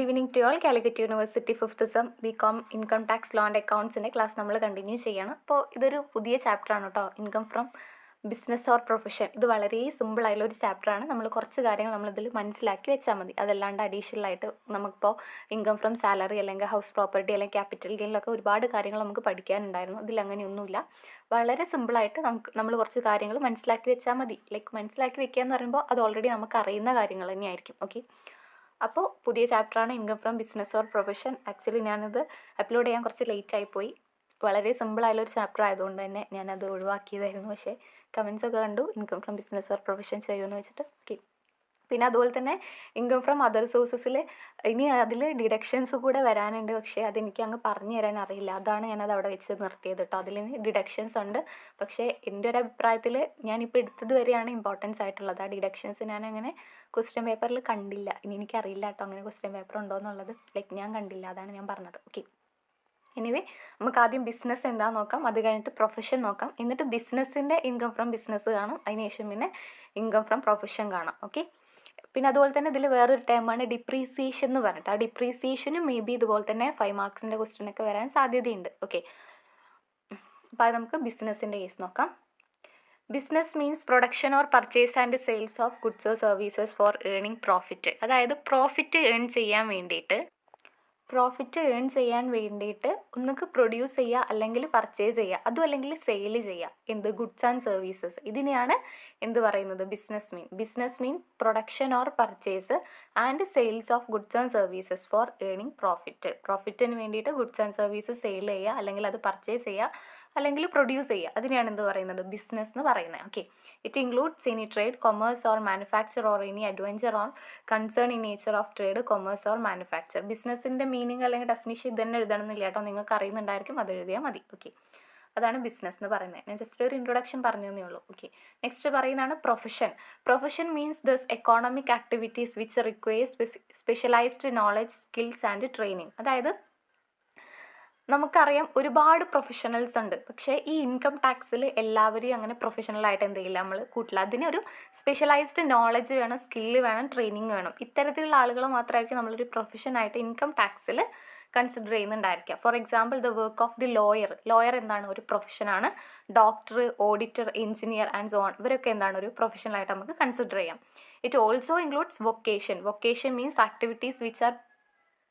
Good evening to all. Calicut university fifth sem BCom income tax law and അക്കൗണ്ട്സിൻ്റെ class നമ്മൾ continue ചെയ്യണം. അപ്പോൾ ഇതൊരു പുതിയ ചാപ്റ്ററാണ് കേട്ടോ, income from business or profession. ഇത് വളരെ സിമ്പിളായിട്ടുള്ള ഒരു ചാപ്റ്ററാണ്. നമ്മൾ കുറച്ച് കാര്യങ്ങൾ നമ്മളിതിൽ മനസ്സിലാക്കി വെച്ചാൽ മതി. അതല്ലാണ്ട് അഡീഷണലായിട്ട് നമുക്കിപ്പോൾ ഇൻകം ഫ്രം സാലറി അല്ലെങ്കിൽ ഹൗസ് പ്രോപ്പർട്ടി അല്ലെങ്കിൽ ക്യാപിറ്റൽ ഗെയിനിലൊക്കെ ഒരുപാട് കാര്യങ്ങൾ നമുക്ക് പഠിക്കാനുണ്ടായിരുന്നു. ഇതിൽ അങ്ങനെയൊന്നുമില്ല. വളരെ സിമ്പിളായിട്ട് നമ്മൾ കുറച്ച് കാര്യങ്ങൾ മനസ്സിലാക്കി വെച്ചാൽ മതി. ലൈക്ക് മനസ്സിലാക്കി വെക്കുക എന്ന് പറയുമ്പോൾ അത് ഓൾറെഡി നമുക്ക് അറിയുന്ന കാര്യങ്ങൾ തന്നെയായിരിക്കും. ഓക്കെ, അപ്പോൾ പുതിയ ചാപ്റ്ററാണ് income from business or profession. Actually ഞാനത് അപ്ലോഡ് ചെയ്യാൻ കുറച്ച് ലേറ്റായിപ്പോയി. വളരെ സിമ്പിളായുള്ളൊരു ചാപ്റ്റർ ആയതുകൊണ്ട് തന്നെ ഞാനത് ഒഴിവാക്കിയതായിരുന്നു. പക്ഷേ കമൻസ് ഒക്കെ കണ്ടു income from business or profession ചെയ്യുമെന്ന് വെച്ചിട്ട്. ഓക്കെ, പിന്നെ അതുപോലെ തന്നെ ഇൻകം ഫ്രം അതർ സോഴ്സസിൽ ഇനി അതിൽ ഡിഡക്ഷൻസ് കൂടെ വരാനുണ്ട്. പക്ഷേ അതെനിക്ക് അങ്ങ് പറഞ്ഞു തരാൻ അറിയില്ല. അതാണ് ഞാനത് അവിടെ വെച്ച് നിർത്തിയത് കേട്ടോ. അതിൽ ഡിഡക്ഷൻസ് ഉണ്ട്. പക്ഷേ എൻ്റെ ഒരു അഭിപ്രായത്തിൽ ഞാനിപ്പോൾ എടുത്തത് വരെയാണ് ഇമ്പോർട്ടൻസ് ആയിട്ടുള്ളത്. ആ ഡിഡക്ഷൻസ് ഞാനങ്ങനെ ക്വസ്റ്റ്യൻ പേപ്പറിൽ കണ്ടില്ല. ഇനി എനിക്കറിയില്ല കേട്ടോ അങ്ങനെ ക്വസ്റ്റ്യൻ പേപ്പർ ഉണ്ടോ എന്നുള്ളത്. ലൈക്ക് ഞാൻ കണ്ടില്ല, അതാണ് ഞാൻ പറഞ്ഞത്. ഓക്കെ, എനിവേ നമുക്ക് ആദ്യം ബിസിനസ് എന്താണെന്ന് നോക്കാം. അത് കഴിഞ്ഞിട്ട് പ്രൊഫഷൻ നോക്കാം. എന്നിട്ട് ബിസിനസ്സിൻ്റെ ഇൻകം ഫ്രം ബിസിനസ് കാണാം. അതിനുശേഷം പിന്നെ ഇൻകം ഫ്രം പ്രൊഫഷൻ കാണാം. ഓക്കെ, പിന്നെ അതുപോലെ തന്നെ ഇതിൽ വേറൊരു ടേമാണ് ഡിപ്രീസിയേഷൻ എന്ന് പറഞ്ഞിട്ട്. ആ ഡിപ്രീസിയേഷനും മേ ബി ഇതുപോലെ തന്നെ 5 മാർക്സിൻ്റെ ക്വസ്റ്റ്യനൊക്കെ വരാൻ സാധ്യതയുണ്ട്. ഓക്കെ, അപ്പോൾ അത് നമുക്ക് ബിസിനസ്സിൻ്റെ കേസ് നോക്കാം. Business means production or purchase and sales of goods or services for earning profit. അതായത് പ്രോഫിറ്റ് ഏൺ ചെയ്യാൻ വേണ്ടിയിട്ട് ഒന്നുകിൽ പ്രൊഡ്യൂസ് ചെയ്യുക അല്ലെങ്കിൽ പർച്ചേസ് ചെയ്യുക, അതും അല്ലെങ്കിൽ സെയിൽ ചെയ്യുക. എന്ത്? Goods and services. ഇതിനെയാണ് എന്ത് പറയുന്നത്? Business mean production or purchase and sales of goods and services for earning profit. പ്രോഫിറ്റിന് വേണ്ടിയിട്ട് ഗുഡ്സ് ആൻഡ് സർവീസസ് സെയിൽ ചെയ്യുക, അല്ലെങ്കിൽ അത് പർച്ചേസ് ചെയ്യുക, അല്ലെങ്കിൽ പ്രൊഡ്യൂസ് ചെയ്യുക. അതിനെയാണ് എന്ത് പറയുന്നത്? ബിസിനസ് എന്ന് പറയുന്നത്. Okay, it includes any trade, commerce or manufacture or any adventure or concern in nature of trade, commerce or manufacture. ബിസിനസ്സിൻ്റെ മീനിങ് അല്ലെങ്കിൽ ഡെഫിനിഷൻ ഇതന്നെ എഴുതണമെന്നില്ല കേട്ടോ. നിങ്ങൾക്ക് അറിയുന്നുണ്ടായിരിക്കും, അത് എഴുതിയാൽ മതി. ഓക്കെ, അതാണ് ബിസിനസ് എന്ന് പറയുന്നത്. ഞാൻ ജസ്റ്റ് ഒരു ഇൻട്രൊഡക്ഷൻ പറഞ്ഞതേ ഉള്ളൂ. ഓക്കെ, നെക്സ്റ്റ് പറയുന്നതാണ് profession. Profession means those economic activities which requires specialised knowledge, skills and training. അതായത് നമുക്കറിയാം ഒരുപാട് പ്രൊഫഷണൽസ് ഉണ്ട്. പക്ഷേ ഈ ഇൻകം ടാക്സിൽ എല്ലാവരെയും അങ്ങനെ പ്രൊഫഷണലായിട്ട് എന്ത് ചെയ്യില്ല, നമ്മൾ കൂട്ടില്ല. അതിനൊരു സ്പെഷ്യലൈസ്ഡ് നോളജ് വേണം, സ്കില്ല് വേണം, ട്രെയിനിങ് വേണം. ഇത്തരത്തിലുള്ള ആളുകൾ മാത്രമായിരിക്കും നമ്മളൊരു പ്രൊഫഷനായിട്ട് ഇൻകം ടാക്സിൽ കൺസിഡർ ചെയ്യുന്നുണ്ടായിരിക്കുക. For example the work of the lawyer എന്താണ്? ഒരു പ്രൊഫഷനാണ്. Doctor, auditor, engineer and so on, ഇവരൊക്കെ എന്താണ്? ഒരു പ്രൊഫഷണലായിട്ട് നമുക്ക് കൺസിഡർ ചെയ്യാം. It also includes vocation means activities which are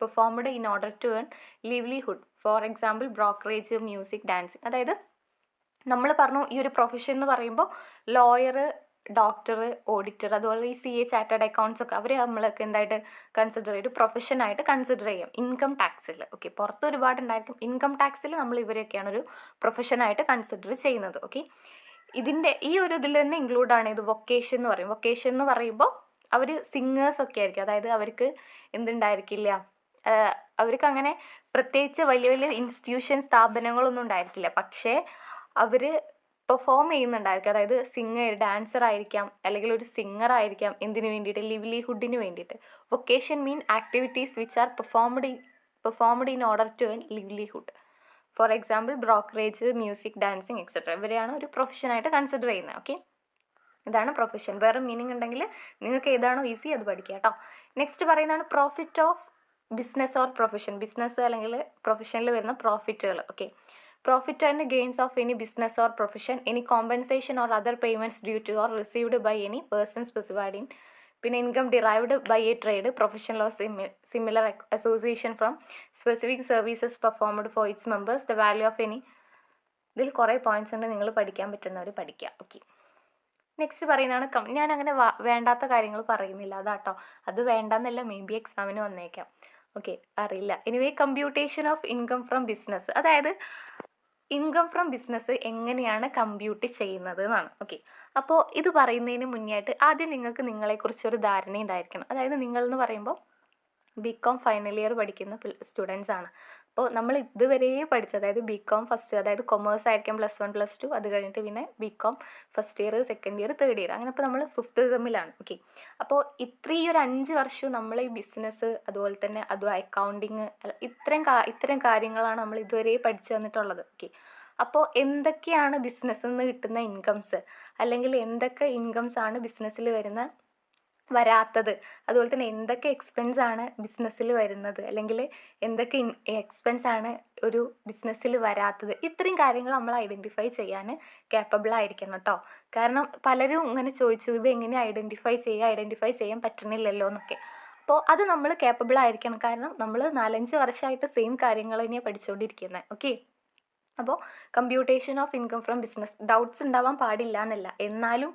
performed in order to earn livelihood. For example brokerage, music, dancing. അതായത് നമ്മൾ പറഞ്ഞു ഈ ഒരു പ്രൊഫഷൻ എന്ന് പറയുമ്പോൾ ലോയർ, ഡോക്ടർ, ഓഡിറ്റർ, അതുപോലെ ഈ CA ചാർട്ടേഡ് അക്കൗണ്ട്സ് ഒക്കെ അവർ നമ്മളൊക്കെ എന്തായിട്ട് കൺസിഡർ ചെയ്യും? പ്രൊഫഷനായിട്ട് കൺസിഡർ ചെയ്യും ഇൻകം ടാക്സിൽ. ഓക്കെ, പുറത്ത് ഒരുപാടുണ്ടായിരിക്കും. ഇൻകം ടാക്സിൽ നമ്മൾ ഇവരൊക്കെയാണ് ഒരു പ്രൊഫഷനായിട്ട് കൺസിഡർ ചെയ്യുന്നത്. ഓക്കെ, ഇതിൻ്റെ ഈ ഒരു ഇതിൽ തന്നെ ഇൻക്ലൂഡാണ് ഇത് വൊക്കേഷൻ എന്ന് പറയും. വൊക്കേഷൻ എന്ന് പറയുമ്പോൾ അവർ സിംഗേഴ്സൊക്കെ ആയിരിക്കും. അതായത് അവർക്ക് എന്തുണ്ടായിരിക്കില്ല, അവർക്ക് അങ്ങനെ പ്രത്യേകിച്ച് വലിയ വലിയ ഇൻസ്റ്റിറ്റ്യൂഷൻ, സ്ഥാപനങ്ങളൊന്നും ഉണ്ടായിരിക്കില്ല. പക്ഷേ അവർ പെർഫോം ചെയ്യുന്നുണ്ടായിരിക്കും. അതായത് ഡാൻസർ ആയിരിക്കാം, അല്ലെങ്കിൽ ഒരു സിംഗർ ആയിരിക്കാം. എന്തിനു വേണ്ടിയിട്ട്? ലിവ്ലിഹുഡിന് വേണ്ടിയിട്ട്. Vocation mean activities which are performed in order to earn livelihood. For example brokerage, music, dancing etcetera. ഇവരെയാണ് ഒരു പ്രൊഫഷനായിട്ട് കൺസിഡർ ചെയ്യുന്നത്. ഓക്കെ, ഇതാണ് പ്രൊഫഷൻ. വേറെ മീനിങ് ഉണ്ടെങ്കിൽ നിങ്ങൾക്ക് ഏതാണോ ഈസി അത് പഠിക്കുക കേട്ടോ. നെക്സ്റ്റ് പറയുന്നതാണ് profit of business or profession. Business അല്ലെങ്കിൽ പ്രൊഫഷനിൽ വരുന്ന പ്രോഫിറ്റുകൾ. Okay, profit and gains of any business or profession, any compensation or other payments due to or received by any person specified in. പിന്നെ income derived by a trade, professional or similar association from specific services performed for its members, the value of any. ഇതിൽ കുറേ points ഉണ്ട്, നിങ്ങൾ പഠിക്കാൻ പറ്റുന്നവർ പഠിക്കുക. Okay, next പറയുന്നതാണ് ഞാൻ അങ്ങനെ വേണ്ടാത്ത കാര്യങ്ങൾ പറയുന്നില്ല അതാട്ടോ. അത് വേണ്ടെന്നല്ല, മേ ബി എക്സാമിന് വന്നേക്കാം. ഓക്കെ, അറിയില്ല. Anyway computation of income from business. അതായത് ഇൻകം ഫ്രം ബിസിനസ് എങ്ങനെയാണ് കമ്പ്യൂട്ട് ചെയ്യുന്നത് എന്നാണ്. ഓക്കെ, അപ്പോൾ ഇത് പറയുന്നതിന് മുന്നേ ആയിട്ട് ആദ്യം നിങ്ങൾക്ക് നിങ്ങളെക്കുറിച്ചൊരു ധാരണ ഉണ്ടായിരിക്കണം. അതായത് നിങ്ങൾ എന്ന് പറയുമ്പോൾ BCom ഫൈനൽ ഇയർ പഠിക്കുന്ന സ്റ്റുഡൻസ് ആണ്. അപ്പോൾ നമ്മൾ ഇതുവരെ പഠിച്ചത്, അതായത് BCom ഫസ്റ്റ്, അതായത് കൊമേഴ്സ് ആയിരിക്കും +1 +2, അത് കഴിഞ്ഞിട്ട് പിന്നെ BCom first year, second year, third year, അങ്ങനെ ഇപ്പോൾ നമ്മൾ 5th സെമ്മിലാണ്. ഓക്കെ, അപ്പോൾ ഈ ഒരു 5 വർഷവും നമ്മൾ ഈ ബിസിനസ്, അതുപോലെ തന്നെ അതും അക്കൗണ്ടിങ്, ഇത്തരം കാര്യങ്ങളാണ് നമ്മൾ ഇതുവരെ പഠിച്ചു വന്നിട്ടുള്ളത്. ഓക്കെ, അപ്പോൾ എന്തൊക്കെയാണ് ബിസിനസ്സിൽ നിന്ന് കിട്ടുന്ന ഇൻകംസ്, അല്ലെങ്കിൽ എന്തൊക്കെ ഇൻകംസ് ആണ് ബിസിനസ്സിൽ വരുന്ന വരാത്തത്, അതുപോലെ തന്നെ എന്തൊക്കെ എക്സ്പെൻസാണ് ബിസിനസ്സിൽ വരുന്നത്, അല്ലെങ്കിൽ എന്തൊക്കെ എക്സ്പെൻസാണ് ഒരു ബിസിനസ്സിൽ വരാത്തത്, ഇത്രയും കാര്യങ്ങൾ നമ്മൾ ഐഡൻറ്റിഫൈ ചെയ്യാൻ കേപ്പബിൾ ആയിരിക്കണം കേട്ടോ. കാരണം പലരും ഇങ്ങനെ ചോദിച്ചു ഇത് എങ്ങനെ ഐഡൻറ്റിഫൈ ചെയ്യാൻ പറ്റണില്ലല്ലോ എന്നൊക്കെ. അപ്പോൾ അത് നമ്മൾ കേപ്പബിൾ ആയിരിക്കണം. കാരണം നമ്മൾ 4-5 വർഷമായിട്ട് സെയിം കാര്യങ്ങൾ തന്നെയാണ് പഠിച്ചുകൊണ്ടിരിക്കുന്നത്. ഓക്കെ. അപ്പോൾ computation of income from business doubts ഉണ്ടാവാൻ പാടില്ല എന്നല്ല, എന്നാലും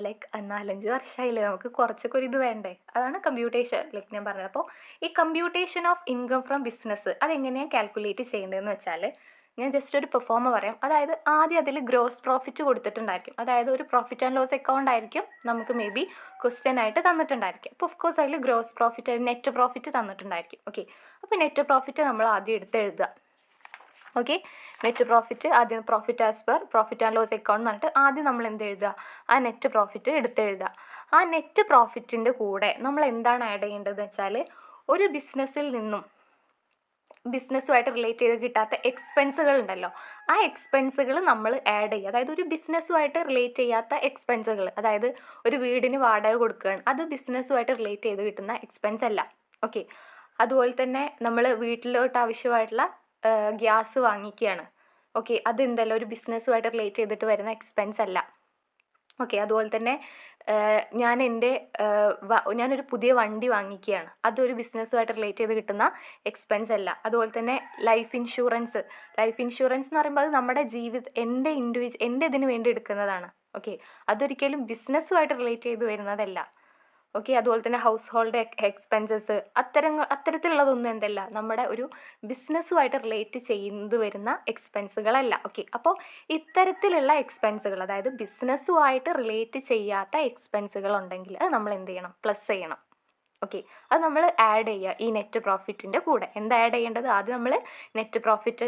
ലൈക്ക് 4-5 വർഷമായില്ലേ, നമുക്ക് കുറച്ചൊക്കെ ഒരു ഇത് വേണ്ടേ. അതാണ് കമ്പ്യൂട്ടേഷൻ, ലൈക്ക് ഞാൻ പറഞ്ഞത്. അപ്പോൾ ഈ computation of income from business അതെങ്ങനെയാണ് കാൽക്കുലേറ്റ് ചെയ്യേണ്ടതെന്ന് വെച്ചാൽ, ഞാൻ ജസ്റ്റ് ഒരു പെർഫോമ പറയാം. അതായത് ആദ്യം അതിൽ ഗ്രോസ് പ്രോഫിറ്റ് കൊടുത്തിട്ടുണ്ടായിരിക്കും. അതായത് ഒരു പ്രോഫിറ്റ് ആൻഡ് ലോസ് അക്കൗണ്ട് ആയിരിക്കും നമുക്ക് മേ ബി ക്വസ്റ്റ്യൻ ആയിട്ട് തന്നിട്ടുണ്ടായിരിക്കും. അപ്പോൾ ഓഫ് കോഴ്സ് അതിൽ ഗ്രോസ് പ്രോഫിറ്റ്, നെറ്റ് പ്രോഫിറ്റ് തന്നിട്ടുണ്ടായിരിക്കും. ഓക്കെ. അപ്പോൾ നെറ്റ് പ്രോഫിറ്റ് നമ്മൾ ആദ്യം എടുത്ത് എഴുതുക. ഓക്കെ. നെറ്റ് പ്രോഫിറ്റ് ആദ്യം profit as per profit and loss account എന്ന് പറഞ്ഞിട്ട് ആദ്യം നമ്മൾ എന്ത് എഴുതുക, ആ നെറ്റ് പ്രോഫിറ്റ് എടുത്തെഴുതുക. ആ നെറ്റ് പ്രോഫിറ്റിൻ്റെ കൂടെ നമ്മൾ എന്താണ് ആഡ് ചെയ്യേണ്ടതെന്ന് വെച്ചാൽ, ഒരു ബിസിനസ്സിൽ നിന്നും ബിസിനസ്സുമായിട്ട് റിലേറ്റ് ചെയ്ത് കിട്ടാത്ത എക്സ്പെൻസുകൾ ഉണ്ടല്ലോ, ആ എക്സ്പെൻസുകൾ നമ്മൾ ആഡ് ചെയ്യുക. അതായത് ഒരു ബിസിനസ്സുമായിട്ട് റിലേറ്റ് ചെയ്യാത്ത എക്സ്പെൻസുകൾ, അതായത് ഒരു വീടിന് വാടക കൊടുക്കുകയാണ്, അത് ബിസിനസ്സുമായിട്ട് റിലേറ്റ് ചെയ്ത് കിട്ടുന്ന എക്സ്പെൻസ് അല്ല. ഓക്കെ. അതുപോലെ തന്നെ നമ്മൾ വീട്ടിലോട്ട് ആവശ്യമായിട്ടുള്ള ഗ്യാസ് വാങ്ങിക്കുകയാണ്. ഓക്കെ. അതെന്തല്ല ഒരു ബിസിനസ്സുമായിട്ട് റിലേറ്റ് ചെയ്തിട്ട് വരുന്ന എക്സ്പെൻസ് അല്ല. ഓക്കെ. അതുപോലെ തന്നെ ഞാനൊരു പുതിയ വണ്ടി വാങ്ങിക്കുകയാണ്, അതൊരു ബിസിനസ്സുമായിട്ട് റിലേറ്റ് ചെയ്ത് കിട്ടുന്ന എക്സ്പെൻസ് അല്ല. അതുപോലെ തന്നെ ലൈഫ് ഇൻഷുറൻസ് എന്ന് പറയുമ്പോൾ അത് നമ്മുടെ എൻ്റെ ഇതിന് വേണ്ടി എടുക്കുന്നതാണ്. ഓക്കെ. അതൊരിക്കലും ബിസിനസ്സുമായിട്ട് റിലേറ്റ് ചെയ്ത് വരുന്നതല്ല. ഓക്കെ. അതുപോലെ തന്നെ ഹൗസ് ഹോൾഡ് എക്സ്പെൻസസ് അത്തരത്തിലുള്ളതൊന്നും എന്തല്ല നമ്മുടെ ഒരു ബിസിനസ്സുമായിട്ട് റിലേറ്റ് ചെയ്ത് വരുന്ന എക്സ്പെൻസുകളല്ല. ഓക്കെ. അപ്പോൾ ഇത്തരത്തിലുള്ള എക്സ്പെൻസുകൾ, അതായത് ബിസിനസ്സുമായിട്ട് റിലേറ്റ് ചെയ്യാത്ത എക്സ്പെൻസുകൾ ഉണ്ടെങ്കിൽ അത് നമ്മൾ എന്ത് ചെയ്യണം, പ്ലസ് ചെയ്യണം. ഓക്കെ. അത് നമ്മൾ ആഡ് ചെയ്യുക ഈ നെറ്റ് പ്രോഫിറ്റിൻ്റെ കൂടെ. എന്താ ആഡ് ചെയ്യേണ്ടത്, ആദ്യം നമ്മൾ നെറ്റ് പ്രോഫിറ്റ്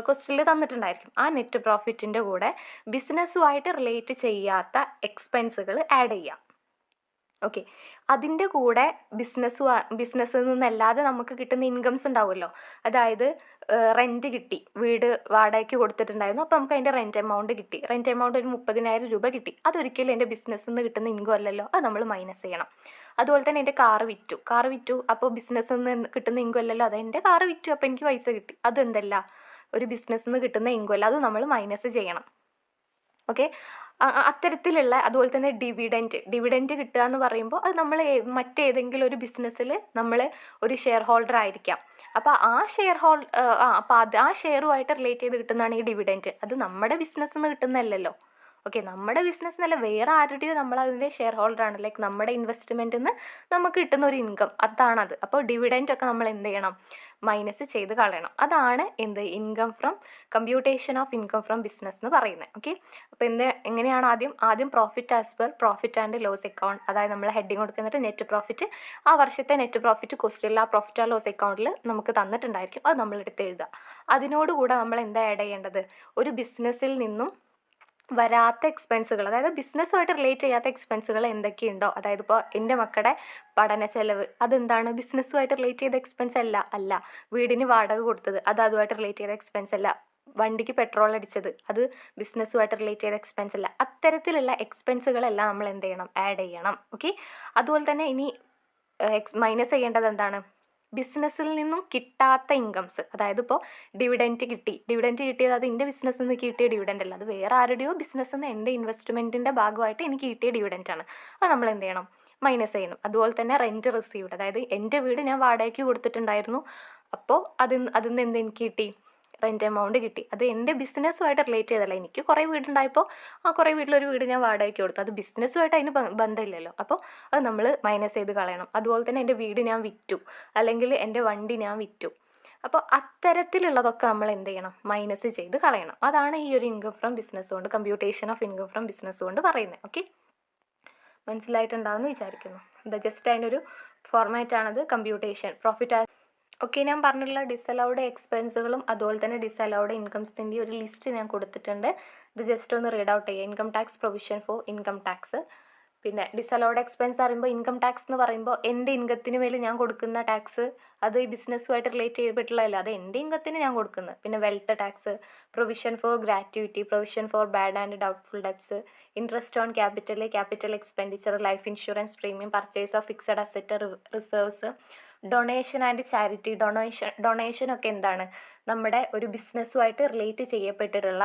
ക്വസ്റ്റ്യനിൽ തന്നിട്ടുണ്ടായിരിക്കും, ആ നെറ്റ് പ്രോഫിറ്റിൻ്റെ കൂടെ ബിസിനസ്സുമായിട്ട് റിലേറ്റ് ചെയ്യാത്ത എക്സ്പെൻസുകൾ ആഡ് ചെയ്യുക. ഓക്കെ. അതിൻ്റെ കൂടെ ബിസിനസ്സിൽ നിന്നല്ലാതെ നമുക്ക് കിട്ടുന്ന ഇൻകംസ് ഉണ്ടാവുമല്ലോ. അതായത് റെൻറ്റ് കിട്ടി, വീട് വാടകയ്ക്ക് കൊടുത്തിട്ടുണ്ടായിരുന്നു, അപ്പോൾ നമുക്ക് അതിൻ്റെ റെൻറ്റ് എമൗണ്ട് കിട്ടി. റെൻറ്റ് എമൗണ്ട് ഒരു 30,000 രൂപ കിട്ടി. അതൊരിക്കലും എൻ്റെ ബിസിനസ്സിൽ നിന്ന് കിട്ടുന്ന ഇൻകം അല്ലല്ലോ, അത് നമ്മൾ മൈനസ് ചെയ്യണം. അതുപോലെ തന്നെ എൻ്റെ കാറ് വിറ്റു, അപ്പോൾ ബിസിനസ്സിൽ നിന്ന് കിട്ടുന്ന ഇൻകം അല്ലല്ലോ, അത് എൻ്റെ കാറ് വിറ്റു, അപ്പോൾ എനിക്ക് പൈസ കിട്ടി. അതെന്തല്ല ഒരു ബിസിനസ്സിൽ നിന്ന് കിട്ടുന്ന ഇൻകം അല്ല, അത് നമ്മൾ മൈനസ് ചെയ്യണം. ഓക്കെ. അത്തരത്തിലുള്ള, അതുപോലെ തന്നെ ഡിവിഡൻറ്റ് കിട്ടുക എന്ന് പറയുമ്പോൾ അത് നമ്മൾ മറ്റേതെങ്കിലും ഒരു ബിസിനസ്സിൽ നമ്മൾ ഒരു ഷെയർ ഹോൾഡർ ആയിരിക്കാം. അപ്പോൾ ആ ഷെയറുമായിട്ട് റിലേറ്റ് ചെയ്ത് കിട്ടുന്നതാണ് ഈ ഡിവിഡൻറ്റ്. അത് നമ്മുടെ ബിസിനസ്സിൽ നിന്ന് കിട്ടുന്നതല്ലല്ലോ. ഓക്കെ. നമ്മുടെ ബിസിനസ് എന്നല്ല, വേറെ ആരുടെയോ നമ്മൾ അതിൻ്റെ ഷെയർ ഹോൾഡറാണ്. ലൈക്ക് നമ്മുടെ ഇൻവെസ്റ്റ്മെൻറ്റിൽ നിന്ന് നമുക്ക് കിട്ടുന്ന ഒരു ഇൻകം, അതാണത്. അപ്പോൾ ഡിവിഡൻറ്റ് ഒക്കെ നമ്മൾ എന്ത് ചെയ്യണം, മൈനസ് ചെയ്ത് കളയണം. അതാണ് computation of income from business എന്ന് പറയുന്നത്. ഓക്കെ. അപ്പോൾ എങ്ങനെയാണ് ആദ്യം profit as per profit and loss account, അതായത് നമ്മൾ ഹെഡിങ് കൊടുക്കുന്നിട്ട് നെറ്റ് പ്രോഫിറ്റ്, ആ വർഷത്തെ നെറ്റ് പ്രോഫിറ്റ് ക്വസ്റ്റ്യനിൽ ആ പ്രോഫിറ്റ് ആൻഡ് ലോസ് അക്കൗണ്ടിൽ നമുക്ക് തന്നിട്ടുണ്ടായിരിക്കും, അത് നമ്മൾ എടുത്ത് എഴുതുക. അതിനോടുകൂടെ നമ്മൾ എന്താ ആഡ് ചെയ്യേണ്ടത്, ഒരു ബിസിനസ്സിൽ നിന്നും വരാത്ത എക്സ്പെൻസുകൾ, അതായത് ബിസിനസ്സുമായിട്ട് റിലേറ്റ് ചെയ്യാത്ത എക്സ്പെൻസുകൾ എന്തൊക്കെയുണ്ടോ, അതായത് ഇപ്പോൾ എൻ്റെ മക്കളുടെ പഠന ചെലവ്, അതെന്താണ് ബിസിനസ്സുമായിട്ട് റിലേറ്റ് ചെയ്ത എക്സ്പെൻസ് അല്ല. വീടിന് വാടക കൊടുത്തത്, അതുമായിട്ട് റിലേറ്റ് ചെയ്ത എക്സ്പെൻസ് അല്ല. വണ്ടിക്ക് പെട്രോൾ അടിച്ചത്, അത് ബിസിനസ്സുമായിട്ട് റിലേറ്റ് ചെയ്ത എക്സ്പെൻസ് അല്ല. അത്തരത്തിലുള്ള എക്സ്പെൻസുകളെല്ലാം നമ്മൾ എന്ത് ചെയ്യണം, ആഡ് ചെയ്യണം. ഓക്കെ. അതുപോലെ തന്നെ ഇനി മൈനസ് ചെയ്യേണ്ടത് എന്താണ്, ബിസിനസ്സിൽ നിന്നും കിട്ടാത്ത ഇൻകംസ്. അതായത് ഇപ്പോൾ ഡിവിഡൻറ്റ് കിട്ടിയത് അത് എൻ്റെ ബിസിനസ്സിൽ നിന്ന് കിട്ടിയ ഡിവിഡൻ്റ് അല്ല, അത് വേറെ ആരുടെയോ ബിസിനസ്സിൽ നിന്ന് എൻ്റെ ഇൻവെസ്റ്റ്മെൻറ്റിൻ്റെ ഭാഗമായിട്ട് എനിക്ക് കിട്ടിയ ഡിവിഡൻ്റാണ്, അത് നമ്മൾ എന്ത് ചെയ്യണം, മൈനസ് ചെയ്യണം. അതുപോലെ തന്നെ റെൻറ്റ് റിസീവ്ഡ്, അതായത് എൻ്റെ വീട് ഞാൻ വാടകയ്ക്ക് കൊടുത്തിട്ടുണ്ടായിരുന്നു, അപ്പോൾ അതിൽ നിന്ന് എനിക്ക് കിട്ടി, റെൻറ്റ് എമൗണ്ട് കിട്ടി. അത് എൻ്റെ ബിസിനസ്സുമായിട്ട് റിലേറ്റ് ചെയ്തല്ല. എനിക്ക് കുറേ വീടുണ്ടായപ്പോൾ ആ കുറേ വീട്ടിലൊരു വീട് ഞാൻ വാടകയ്ക്ക് കൊടുത്തു, അത് ബിസിനസ്സുമായിട്ട് അതിന് ബന്ധമില്ലല്ലോ, അപ്പോൾ അത് നമ്മൾ മൈനസ് ചെയ്ത് കളയണം. അതുപോലെ തന്നെ എൻ്റെ വീട് ഞാൻ വിറ്റു, അല്ലെങ്കിൽ എൻ്റെ വണ്ടി ഞാൻ വിറ്റു, അപ്പോൾ അത്തരത്തിലുള്ളതൊക്കെ നമ്മൾ എന്ത് ചെയ്യണം, മൈനസ് ചെയ്ത് കളയണം. അതാണ് ഈ ഒരു ഇൻകം ഫ്രം ബിസിനസ് കൊണ്ട്, computation of income from business കൊണ്ട് പറയുന്നത്. ഓക്കെ. മനസ്സിലായിട്ടുണ്ടാവുമെന്ന് വിചാരിക്കുന്നു. ഇത് ജസ്റ്റ് അതിനൊരു ഫോർമാറ്റാണത്, കമ്പ്യൂട്ടേഷൻ പ്രോഫിറ്റ്. ഓക്കെ. ഞാൻ പറഞ്ഞിട്ടുള്ള ഡിസലൗഡ് എക്സ്പെൻസുകളും അതുപോലെ തന്നെ ഡിസലൗഡ് ഇൻകംസിൻ്റെ ഒരു ലിസ്റ്റ് ഞാൻ കൊടുത്തിട്ടുണ്ട്. ഇത് ജസ്റ്റ് ഒന്ന് റീഡ് ഔട്ട് ചെയ്യുക. Income tax provision four income tax, പിന്നെ ഡിസലൗഡ് എക്സ്പെൻസ് പറയുമ്പോൾ ഇൻകം ടാക്സ് എന്ന് പറയുമ്പോൾ എൻ്റെ ഇൻകത്തിന് മേൽ ഞാൻ കൊടുക്കുന്ന ടാക്സ് അത് ഈ ബിസിനസ്സുമായിട്ട് റിലേറ്റ് ചെയ്തിട്ടുള്ളതല്ല, അത് എൻ്റെ ഇൻകത്തിന് ഞാൻ കൊടുക്കുന്നത്. പിന്നെ wealth tax, provision for gratuity, provision for bad and doubtful debts, interest on capital, capital expenditure, life insurance premium, purchase of fixed asset reserves, donation and charity. ഡൊണേഷനൊക്കെ എന്താണ്, നമ്മുടെ ഒരു ബിസിനസ്സുമായിട്ട് റിലേറ്റ് ചെയ്യപ്പെട്ടിട്ടുള്ള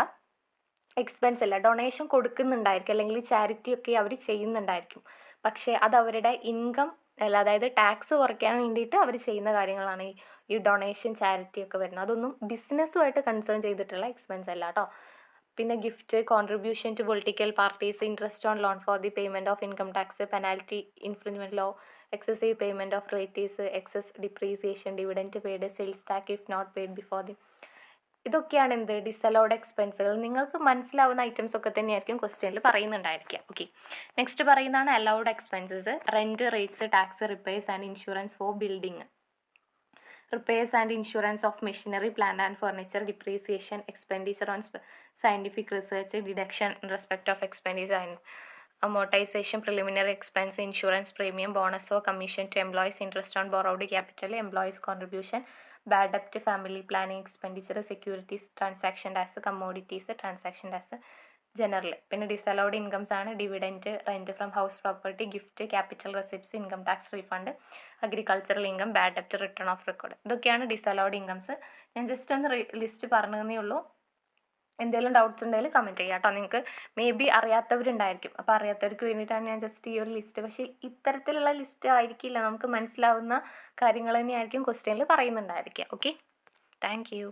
എക്സ്പെൻസ് അല്ല. ഡൊണേഷൻ കൊടുക്കുന്നുണ്ടായിരിക്കും, അല്ലെങ്കിൽ ചാരിറ്റി ഒക്കെ അവർ ചെയ്യുന്നുണ്ടായിരിക്കും, പക്ഷേ അത് അവരുടെ ഇൻകം അല്ല, അതായത് ടാക്സ് കുറയ്ക്കാൻ വേണ്ടിയിട്ട് അവർ ചെയ്യുന്ന കാര്യങ്ങളാണ് ഈ ഡൊണേഷൻ, ചാരിറ്റി ഒക്കെ വരുന്നത്. അതൊന്നും ബിസിനസ്സുമായിട്ട് കൺസേൺ ചെയ്തിട്ടുള്ള എക്സ്പെൻസ് അല്ല കേട്ടോ. പിന്നെ gift, contribution to political parties, interest on loan for the payment of income tax, penalty, infringement law, excessive payment of relatives, excess depreciation, dividend paid, sales tax if not paid before the. ഇതൊക്കെയാണ് എന്ത്, disallowed എക്സ്പെൻസുകൾ. നിങ്ങൾക്ക് മനസ്സിലാവുന്ന items ഒക്കെ തന്നെയായിരിക്കും ക്വസ്റ്റ്യനിൽ പറയുന്നുണ്ടായിരിക്കുക. Okay, next പറയുന്നതാണ് allowed expenses. Rent, rates, tax, repairs and insurance for building, repairs and insurance of machinery, plant and furniture, depreciation, expenditure on scientific research, deduction in respect of expenditure and amortization, preliminary expense, insurance premium, bonus or commission to employees, interest on borrowed capital, employees contribution, bad debt, family planning expenditure, securities, transaction tax, commodities, transaction tax, general. പിന്നെ disallowed incomes ആണ് dividend, rent from house property, gift, capital receipts, income tax refund, agricultural income, bad ഡെപ്റ്റ്, return of record. ഇതൊക്കെയാണ് disallowed incomes. ഞാൻ just ഒന്ന് list പറഞ്ഞതേ ഉള്ളൂ. എന്തെങ്കിലും doubts ഉണ്ടെങ്കിൽ കമൻറ്റ് ചെയ്യാം കേട്ടോ. നിങ്ങൾക്ക് മേ ബി അറിയാത്തവരുണ്ടായിരിക്കും, അപ്പോൾ അറിയാത്തവർക്ക് വേണ്ടിയിട്ടാണ് ഞാൻ ജസ്റ്റ് ഈ ഒരു ലിസ്റ്റ്. പക്ഷേ ഇത്തരത്തിലുള്ള ലിസ്റ്റ് ആയിരിക്കില്ല, നമുക്ക് മനസ്സിലാവുന്ന കാര്യങ്ങൾ തന്നെയായിരിക്കും ക്വസ്റ്റ്യനിൽ പറയുന്നുണ്ടായിരിക്കുക. Okay, thank you.